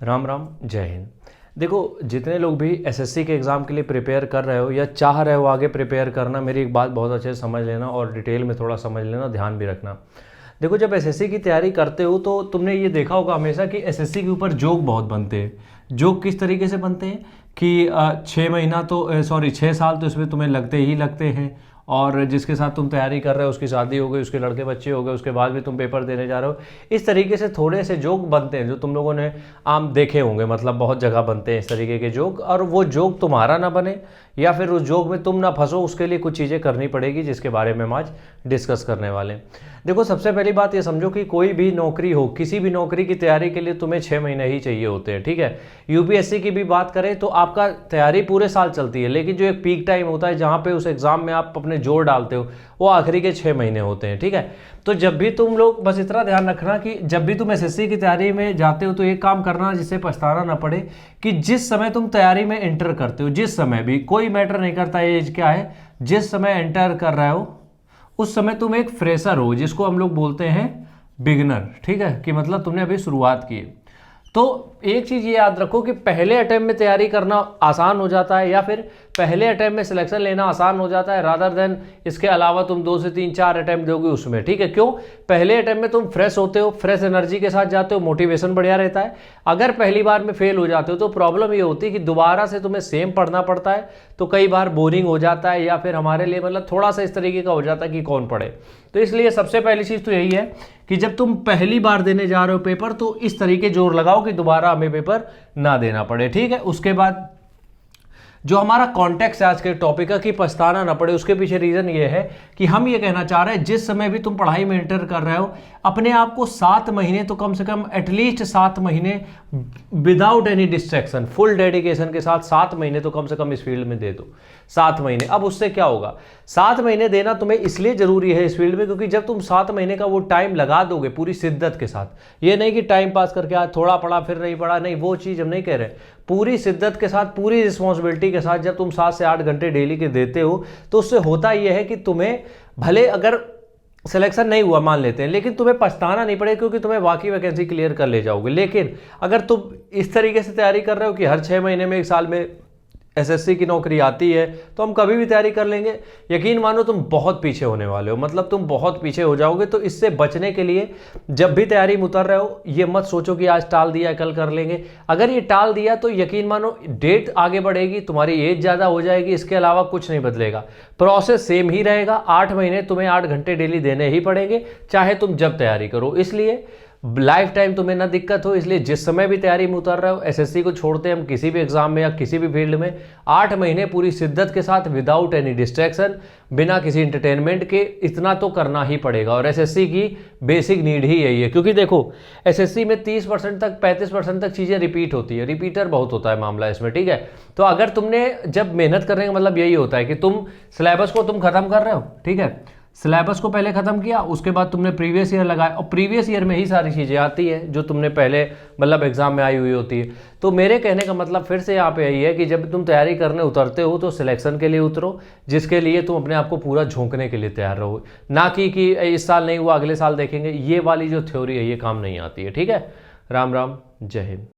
राम राम, जय हिंद। देखो, जितने लोग भी एसएससी के एग्ज़ाम के लिए प्रिपेयर कर रहे हो या चाह रहे हो आगे प्रिपेयर करना, मेरी एक बात बहुत अच्छे से समझ लेना और डिटेल में थोड़ा समझ लेना, ध्यान भी रखना। देखो, जब एसएससी की तैयारी करते हो तो तुमने ये देखा होगा हमेशा कि एसएससी के ऊपर जोक बहुत बनते हैं। जोक किस तरीके से बनते हैं कि 6 महीना तो 6 साल तो इसमें तुम्हें लगते ही लगते हैं, और जिसके साथ तुम तैयारी कर रहे हो उसकी शादी हो गई, उसके लड़के बच्चे हो गए, उसके बाद भी तुम पेपर देने जा रहे हो। इस तरीके से थोड़े से जोक बनते हैं जो तुम लोगों ने आम देखे होंगे, मतलब बहुत जगह बनते हैं इस तरीके के जोक। और वो जोक तुम्हारा ना बने या फिर उस जोक में तुम ना फंसो, उसके लिए कुछ चीज़ें करनी पड़ेगी जिसके बारे में हम आज डिस्कस करने वाले हैं। देखो, सबसे पहली बात ये समझो कि कोई भी नौकरी हो, किसी भी नौकरी की तैयारी के लिए तुम्हें 6 महीने ही चाहिए होते हैं, ठीक है। यूपीएससी की भी बात करें तो आपका तैयारी पूरे साल चलती है, लेकिन जो एक पीक टाइम होता है जहाँ पे उस एग्ज़ाम में आप अपने जोर डालते हो, वो आखिरी के 6 महीने होते हैं, ठीक है। तो जब भी तुम लोग, बस इतना ध्यान रखना कि जब भी तुम एसएससी की तैयारी में जाते हो तो एक काम करना जिससे पछताना ना पड़े, कि जिस समय तुम तैयारी में एंटर करते हो, जिस समय भी, कोई मैटर नहीं करता एज क्या है, जिस समय एंटर कर रहे हो उस समय तुम एक फ्रेशर हो, जिसको हम लोग बोलते हैं बिगनर, ठीक है, कि मतलब तुमने अभी शुरुआत की है। तो एक चीज़ ये याद रखो कि पहले अटेम्प्ट में तैयारी करना आसान हो जाता है या फिर पहले अटेम्प्ट में सिलेक्शन लेना आसान हो जाता है, रादर देन इसके अलावा तुम 2 से 3 4 अटेम्प्ट दोगे उसमें, ठीक है। क्यों? पहले अटेम्प्ट में तुम फ्रेश होते हो, फ्रेश एनर्जी के साथ जाते हो, मोटिवेशन बढ़िया रहता है। अगर पहली बार में फेल हो जाते हो तो प्रॉब्लम ये होती है कि दोबारा से तुम्हें सेम पढ़ना पड़ता है, तो कई बार बोरिंग हो जाता है या फिर हमारे लिए मतलब थोड़ा सा इस तरीके का हो जाता है कि कौन पढ़े। तो इसलिए सबसे पहली चीज़ तो यही है कि जब तुम पहली बार देने जा रहे हो पेपर, तो इस तरीके जोर लगाओ कि दोबारा हमें पेपर ना देना पड़े, ठीक है। उसके बाद जो हमारा कॉन्टेक्स्ट है आज के टॉपिक का, कि पछताना ना पड़े, उसके पीछे रीजन ये है कि हम ये कहना चाह रहे हैं जिस समय भी तुम पढ़ाई में एंटर कर रहे हो, अपने आप को 7 महीने तो कम से कम एटलीस्ट 7 महीने without any distraction, full dedication के साथ 7 महीने तो कम से कम इस फील्ड में दे दो। 7 महीने। अब उससे क्या होगा? 7 महीने देना तुम्हें इसलिए जरूरी है इस फील्ड में क्योंकि जब तुम 7 महीने का वो टाइम लगा दोगे पूरी शिद्दत के साथ, ये नहीं कि टाइम पास करके आज थोड़ा पढ़ा फिर नहीं पढ़ा, नहीं, वो चीज़ हम नहीं कह रहे। पूरी शिद्दत के साथ, पूरी रिस्पॉन्सिबिलिटी के साथ जब तुम 7 से 8 घंटे डेली के देते हो, तो उससे होता यह है कि तुम्हें भले अगर सिलेक्शन नहीं हुआ मान लेते हैं, लेकिन तुम्हें पछताना नहीं पड़ेगा क्योंकि तुम्हें बाकी वैकेंसी क्लियर कर ले जाओगे। लेकिन अगर तुम इस तरीके से तैयारी कर रहे हो कि हर 6 महीने में, 1 साल में एसएससी की नौकरी आती है तो हम कभी भी तैयारी कर लेंगे, यकीन मानो तुम बहुत पीछे होने वाले हो, मतलब तुम बहुत पीछे हो जाओगे। तो इससे बचने के लिए जब भी तैयारी में उतर रहे हो, ये मत सोचो कि आज टाल दिया कल कर लेंगे। अगर ये टाल दिया तो यकीन मानो डेट आगे बढ़ेगी, तुम्हारी एज ज़्यादा हो जाएगी, इसके अलावा कुछ नहीं बदलेगा। प्रोसेस सेम ही रहेगा। 8 महीने तुम्हें 8 घंटे डेली देने ही पड़ेंगे, चाहे तुम जब तैयारी करो। इसलिए लाइफ टाइम तुम्हें ना दिक्कत हो, इसलिए जिस समय भी तैयारी में उतर रहे हो, एसएससी को छोड़ते हम किसी भी एग्जाम में या किसी भी फील्ड में 8 महीने पूरी शिद्दत के साथ विदाउट एनी डिस्ट्रैक्शन, बिना किसी इंटरटेनमेंट के, इतना तो करना ही पड़ेगा। और एसएससी की बेसिक नीड ही यही है, क्योंकि देखो एसएससी में 30% तक 35% तक चीज़ें रिपीट होती है, रिपीटर बहुत होता है मामला इसमें, ठीक है। तो अगर तुमने जब मेहनत करने का मतलब यही होता है कि तुम सिलेबस को तुम खत्म कर रहे हो, ठीक है, सिलेबस को पहले खत्म किया, उसके बाद तुमने प्रीवियस ईयर लगाया, और प्रीवियस ईयर में ही सारी चीज़ें आती है जो तुमने पहले मतलब एग्जाम में आई हुई होती है। तो मेरे कहने का मतलब फिर से यहाँ पे यही है कि जब तुम तैयारी करने उतरते हो तो सिलेक्शन के लिए उतरो, जिसके लिए तुम अपने आप को पूरा झोंकने के लिए तैयार रहो, ना कि इस साल नहीं हुआ अगले साल देखेंगे। ये वाली जो थ्योरी है ये काम नहीं आती है, ठीक है। राम राम, जय हिंद।